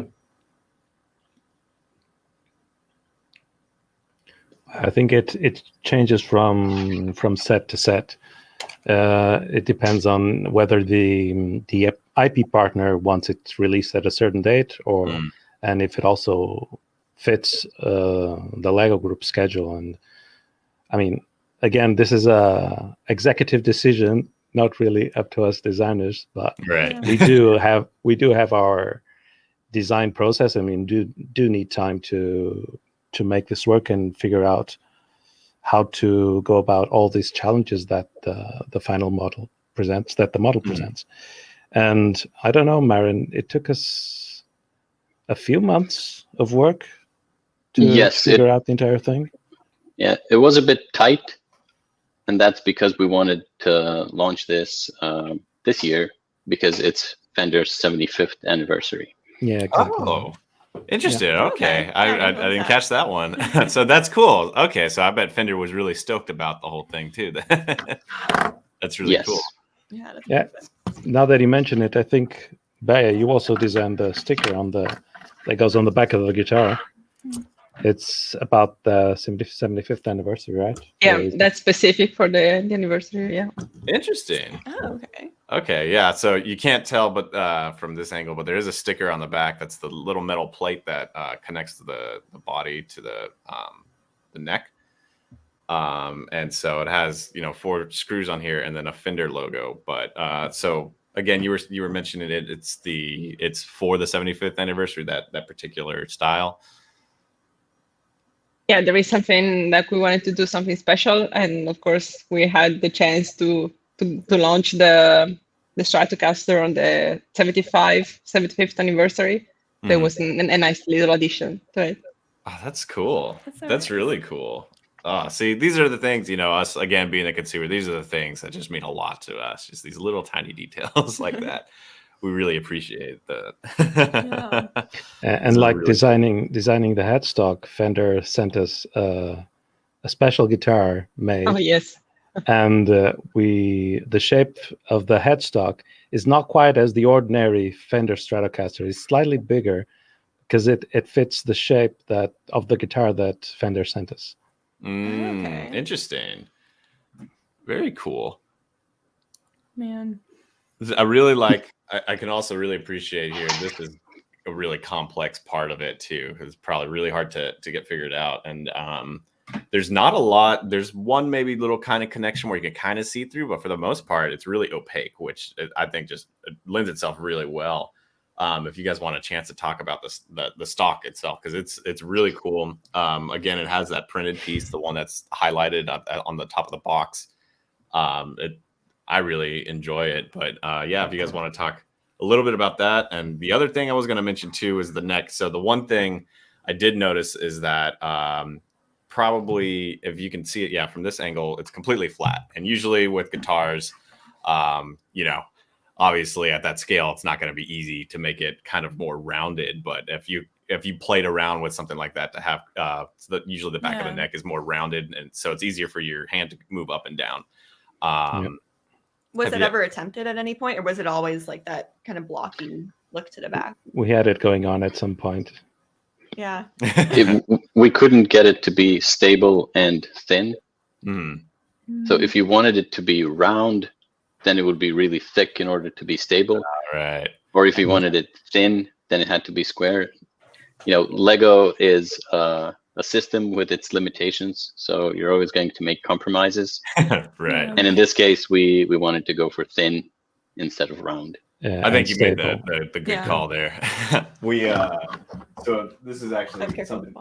I think it changes from set to set. It depends on whether the IP partner wants it released at a certain date, or and if it also fits the LEGO Group schedule. And I mean, again, this is a executive decision, not really up to us designers, but we do have our design process. I mean, do need time to make this work and figure out how to go about all these challenges that the final model presents, And I don't know, Marin, it took us a few months of work to figure out the entire thing. Yeah, it was a bit tight, and that's because we wanted to launch this this year because it's Fender's 75th anniversary. Yeah, exactly. Oh, interesting. Yeah. Okay. Okay. I didn't catch that one. So that's cool. Okay, so I bet Fender was really stoked about the whole thing too. That's really cool. Yeah. Now that you mention it, I think, Bea, you also designed the sticker that goes on the back of the guitar. It's about the 75th anniversary, right? Yeah, that's specific for the anniversary. Yeah. Interesting. Oh, okay. Okay, yeah. So you can't tell, but from this angle, but there is a sticker on the back. That's the little metal plate that connects to the body to the neck. And so it has 4 screws on here and then a Fender logo. But so again, you were mentioning it. It's for the 75th anniversary, that particular style. Yeah, there is something that we wanted to do something special, and of course we had the chance to launch the Stratocaster on the 75th anniversary. There was a nice little addition to it. Oh, that's cool. That's really cool. See, these are the things, us again being a consumer, these are the things that just mean a lot to us. Just these little tiny details like that. We really appreciate that. And like really designing the headstock, Fender sent us a special guitar made. Oh yes. And the shape of the headstock is not quite as the ordinary Fender Stratocaster. It's slightly bigger because it fits the shape of the guitar that Fender sent us. Okay. Interesting. Very cool. Man. I really like. I can also really appreciate here. This is a really complex part of it too. It's probably really hard to get figured out. And there's not a lot. There's one maybe little kind of connection where you can kind of see through, but for the most part, it's really opaque, which I think just lends itself really well. If you guys want a chance to talk about the stock itself, because it's really cool. Again, it has that printed piece, the one that's highlighted on the top of the box. I really enjoy it, but yeah, if you guys want to talk a little bit about that. And the other thing I was going to mention too is the neck. So the one thing I did notice is that probably if you can see it, from this angle, it's completely flat. And usually with guitars, obviously at that scale, it's not going to be easy to make it kind of more rounded. But if you played around with something like that to have, usually the back of the neck is more rounded, and so it's easier for your hand to move up and down. Was it ever attempted at any point, or was it always like that kind of blocky look to the back? We had it going on at some point. Yeah. We couldn't get it to be stable and thin. So if you wanted it to be round, then it would be really thick in order to be stable. Right. Or if you wanted it thin, then it had to be square. Lego is a system with its limitations, so you're always going to make compromises. Right. And in this case, we wanted to go for thin instead of round. Yeah, I think you made the good call there. So this is actually something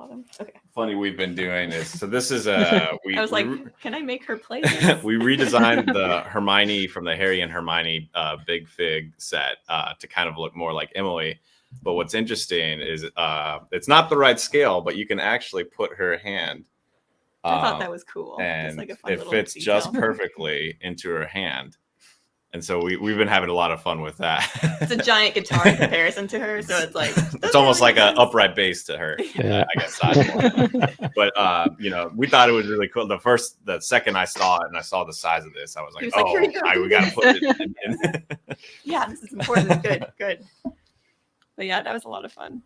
funny we've been doing so this is I was like, can I make her play this? We redesigned the Hermione from the Harry and Hermione Big Fig set to kind of look more like Emily. But what's interesting is it's not the right scale, but you can actually put her hand. I thought that was cool. And like a fun it fits just perfectly into her hand. And so we've been having a lot of fun with that. It's a giant guitar in comparison to her, so it's like it's almost like an upright bass to her. Yeah. I guess. But you know, we thought it was really cool. The second I saw it and I saw the size of this, I was like, He was like, oh, "Here you go, we got to put it in. Yeah, this is important. Good. But yeah, that was a lot of fun.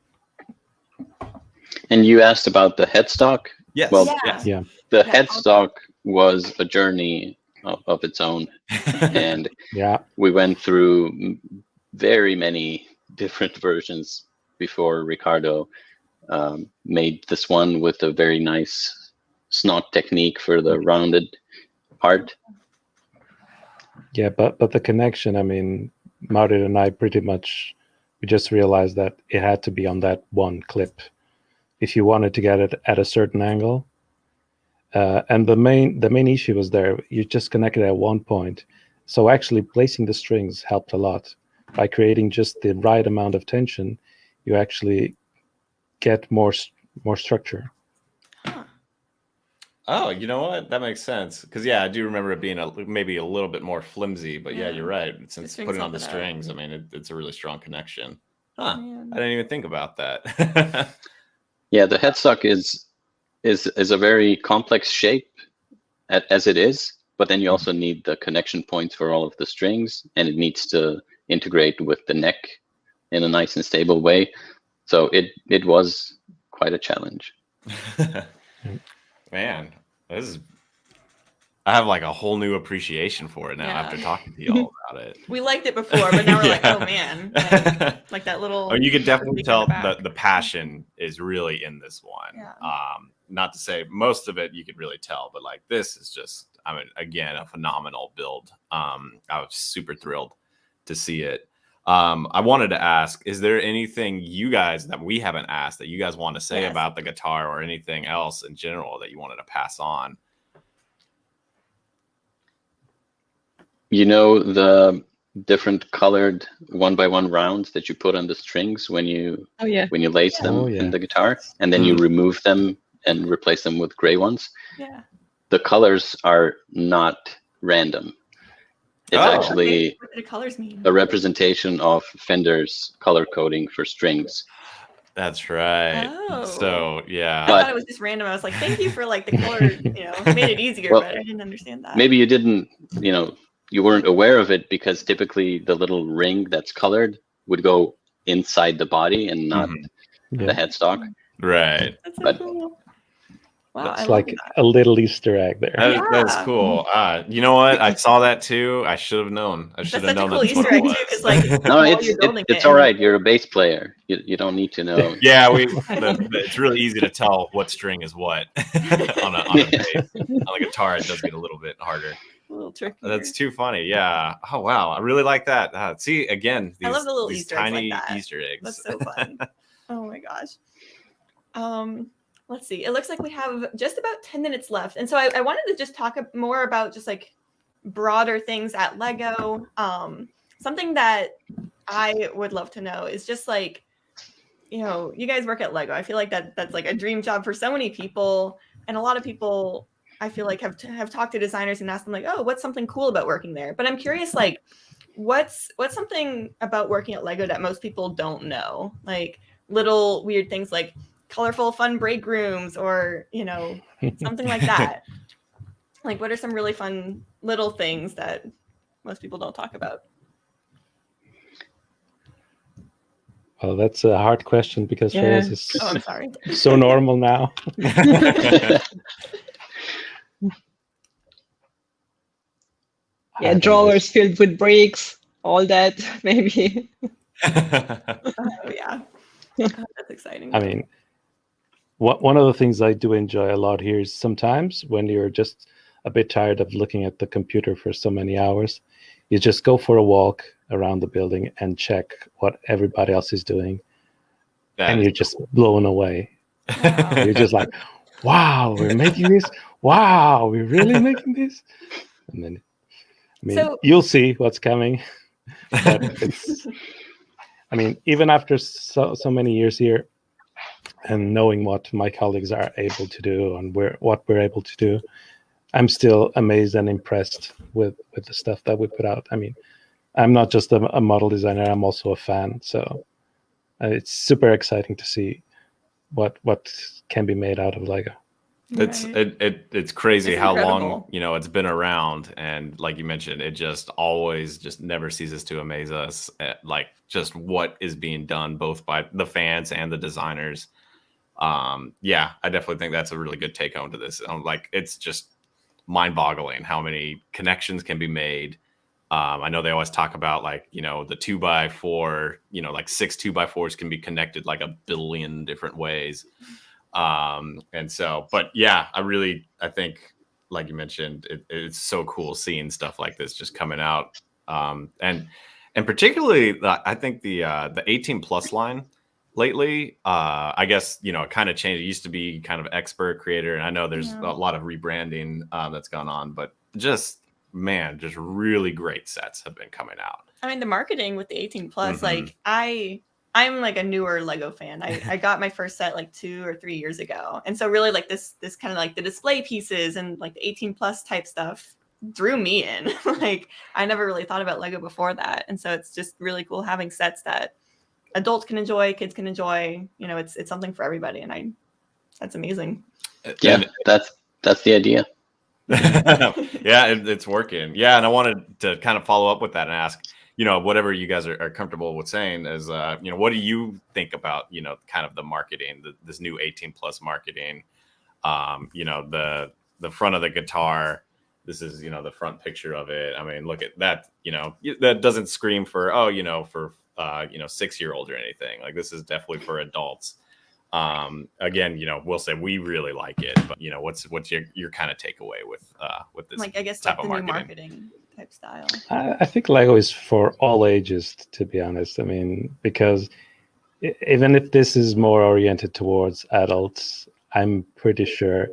And you asked about the headstock. Yes. Well, Yeah. the headstock was a journey of its own, and Yeah. we went through very many different versions before Ricardo made this one with a very nice snot technique for the rounded part. Yeah, but the connection, I mean, Marin and I pretty much, we just realized that it had to be on that one clip if you wanted to get it at a certain angle. And the main issue was there. You just connected at one point. So actually placing the strings helped a lot. By creating just the right amount of tension, you actually get more structure. Oh, you know what? That makes sense. Because yeah, I do remember it being maybe a little bit more flimsy, but yeah, you're right. Since putting on the strings, I mean, it's a really strong connection. Huh? I didn't even think about that. Yeah, the headstock is a very complex shape as it is, but then you also need the connection points for all of the strings, and it needs to integrate with the neck in a nice and stable way. So it was quite a challenge. Man, I have like a whole new appreciation for it now after talking to you all about it. We liked it before, but now we're like, oh man, like that little. Oh, you can definitely tell the passion is really in this one. Yeah. Not to say most of it you could really tell, but like this is just, I mean, again, a phenomenal build. I was super thrilled to see it. I wanted to ask, is there anything you guys that we haven't asked that you guys want to say about the guitar, or anything else in general that you wanted to pass on? You know, the different colored 1x1 rounds that you put on the strings when you lace them in the guitar, and then you remove them and replace them with gray ones. Yeah. The colors are not random. It's actually what do the colors mean? a representation of Fender's color coding for strings. That's right. Oh. So yeah. I thought it was just random. I was like, thank you for like the color, made it easier, but I didn't understand that. Maybe you didn't, you weren't aware of it, because typically the little ring that's colored would go inside the body and not the headstock. Right. That's so cool. Wow, it's like a little Easter egg there. That's cool. You know what? I saw that too. I should have known. I should have known that's what it was. Too, like, no, it's all right. You're a bass player. You don't need to know. Yeah, it's really easy to tell what string is what on a bass. On a guitar, it does get a little bit harder. A little tricky. That's too funny. Yeah. Oh wow, I really like that. See, again, I love the little these Easter tiny eggs like that. Easter eggs. That's so fun. Oh my gosh. Let's see. It looks like we have just about 10 minutes left. And so I wanted to just talk more about just like broader things at LEGO. Something that I would love to know is just like, you guys work at LEGO. I feel like that's like a dream job for so many people. And a lot of people, I feel like, have talked to designers and asked them like, oh, what's something cool about working there? But I'm curious, like, what's something about working at LEGO that most people don't know? Like little weird things like colorful, fun break rooms, or, something like that. Like, what are some really fun little things that most people don't talk about? Well, that's a hard question, because for us it's I'm sorry. so normal now. Drawers filled with bricks, all that, maybe. Oh, yeah. That's exciting. I mean, one of the things I do enjoy a lot here is sometimes when you're just a bit tired of looking at the computer for so many hours, you just go for a walk around the building and check what everybody else is doing. And you're just blown away. Wow. You're just like, wow, we're making this. Wow, we're really making this. And then, you'll see what's coming. But even after so many years here, and knowing what my colleagues are able to do and what we're able to do, I'm still amazed and impressed with the stuff that we put out. I mean, I'm not just a model designer, I'm also a fan. So it's super exciting to see what can be made out of Lego. It's crazy It's how incredible. long, you know, it's been around, and like you mentioned, it just always just never ceases to amaze us at like just what is being done both by the fans and the designers. Yeah, I definitely think that's a really good take home to this. Like, it's just mind-boggling how many connections can be made. I know they always talk about, like, you know, the 2x4, you know, like 6 2x4s can be connected like a billion different ways. And so, but yeah, I think, like you mentioned, it's so cool seeing stuff like this just coming out. And particularly, I think the 18 plus line lately, I guess, you know, it kind of changed. It used to be kind of expert creator, and I know there's a lot of rebranding that's gone on, but just really great sets have been coming out. I mean, the marketing with the 18 plus, like I'm like a newer Lego fan. I got my first set like 2 or 3 years ago. And so really like this kind of like the display pieces and like the 18 plus type stuff drew me in. Like I never really thought about Lego before that. And so it's just really cool having sets that adults can enjoy, kids can enjoy. You know, it's something for everybody. And that's amazing. Yeah, that's the idea. Yeah, it's working. Yeah, and I wanted to kind of follow up with that and ask, you know, whatever you guys are comfortable with saying is, you know, what do you think about, you know, kind of the marketing, this new 18 plus marketing? You know, the front of the guitar. This is, you know, the front picture of it. I mean, look at that. You know, that doesn't scream for, oh, you know, for you know, 6-year-old or anything. Like, this is definitely for adults. Again, you know, we'll say we really like it, but you know, what's your kind of takeaway with this, like, I guess, type like of the marketing? new marketing type style? I think Lego is for all ages, to be honest. I mean, because even if this is more oriented towards adults, I'm pretty sure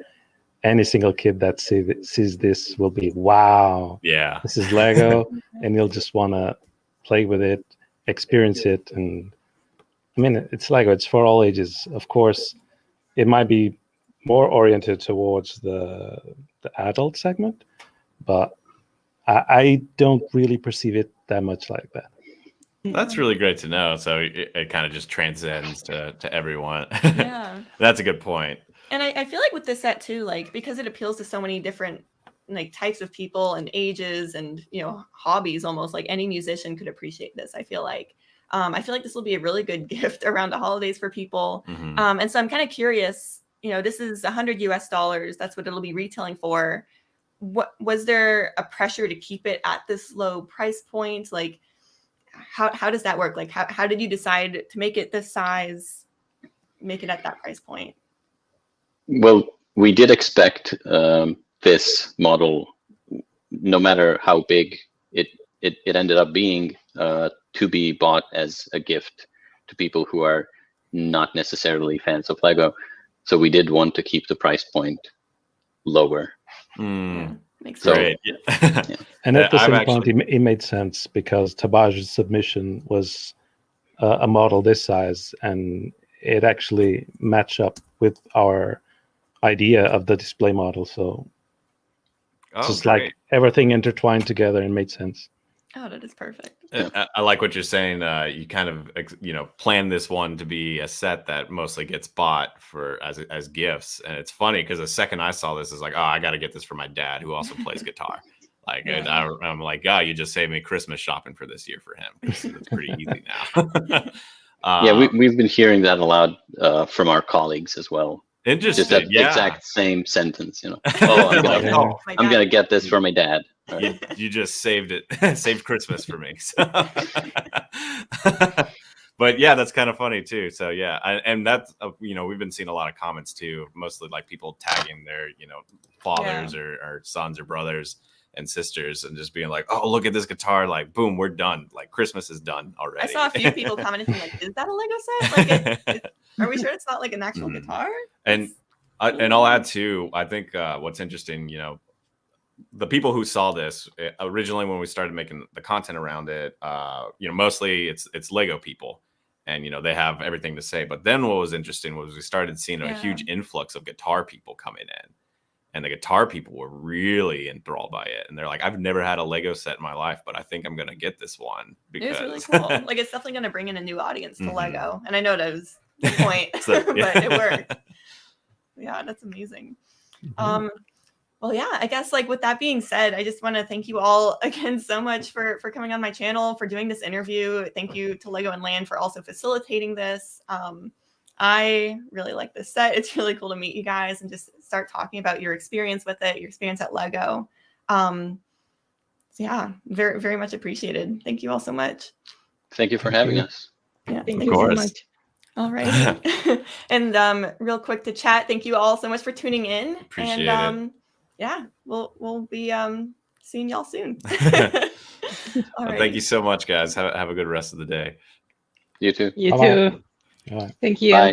any single kid that sees this will be, wow, Yeah, this is Lego, and you'll just want to play with it, experience it. And I mean, it's Lego, it's for all ages. Of course, it might be more oriented towards the adult segment, but I don't really perceive it that much like that. that's really great to know. So it kind of just transcends to everyone. Yeah. That's a good point. And I feel like with this set too, like, because it appeals to so many different like types of people and ages and, you know, hobbies, almost like any musician could appreciate this. I feel like this will be a really good gift around the holidays for people. And so I'm kind of curious, you know, this is $100 US. That's what it'll be retailing for. What was there a pressure to keep it at this low price point? Like, how does that work? Like, how did you decide to make it this size, make it at that price point? Well, we did expect this model, no matter how big it ended up being, to be bought as a gift to people who are not necessarily fans of Lego. So we did want to keep the price point lower. Yeah, makes So, Great. yeah. And at the same point, it made sense because Tabaj's submission was a model this size, and it actually matched up with our idea of the display model. So just great. like everything intertwined together and made sense. Oh, that is perfect. I like what you're saying. You kind of, you know, plan this one to be a set that mostly gets bought for as gifts. And it's funny because the second I saw this, is like, oh, I got to get this for my dad, who also plays guitar. Like, yeah. I'm like, oh, you just saved me Christmas shopping for this year for him. It's pretty easy now. Yeah, we've been hearing that a lot from our colleagues as well. Interesting. Just that exact same sentence, you know. Oh, I'm gonna get this for my dad. Right. You just saved it, saved Christmas for me. So. But yeah, that's kind of funny too. So yeah, and that's you know, we've been seeing a lot of comments too, mostly like people tagging their, you know, fathers or sons or brothers and sisters, and just being like, oh, look at this guitar, like, boom, we're done, like Christmas is done already. I saw a few people commenting like, is that a Lego set? Like, are we sure it's not like an actual guitar? And I'll add too, I think what's interesting, you know, the people who saw this originally when we started making the content around it, you know, mostly it's Lego people, and you know, they have everything to say. But then what was interesting was we started seeing a huge influx of guitar people coming in. And the guitar people were really enthralled by it. And they're like, I've never had a Lego set in my life, but I think I'm going to get this one because it was really cool. Like, it's definitely going to bring in a new audience to Lego. And I know that was the point, but it worked. Yeah, that's amazing. Well, yeah, I guess like with that being said, I just want to thank you all again so much for coming on my channel, for doing this interview. Thank you to Lego and Land for also facilitating this. I really like this set. It's really cool to meet you guys and just start talking about your experience with it, your experience at Lego. So yeah, very, very much appreciated. Thank you all so much. Thank you for having us. Yeah, Thank you so much. All right. And real quick to chat, thank you all so much for tuning in. Appreciate it. Yeah, we'll be seeing y'all soon. All right. Thank you so much, guys. Have a good rest of the day. You too. You Bye-bye. too. Thank you. Bye.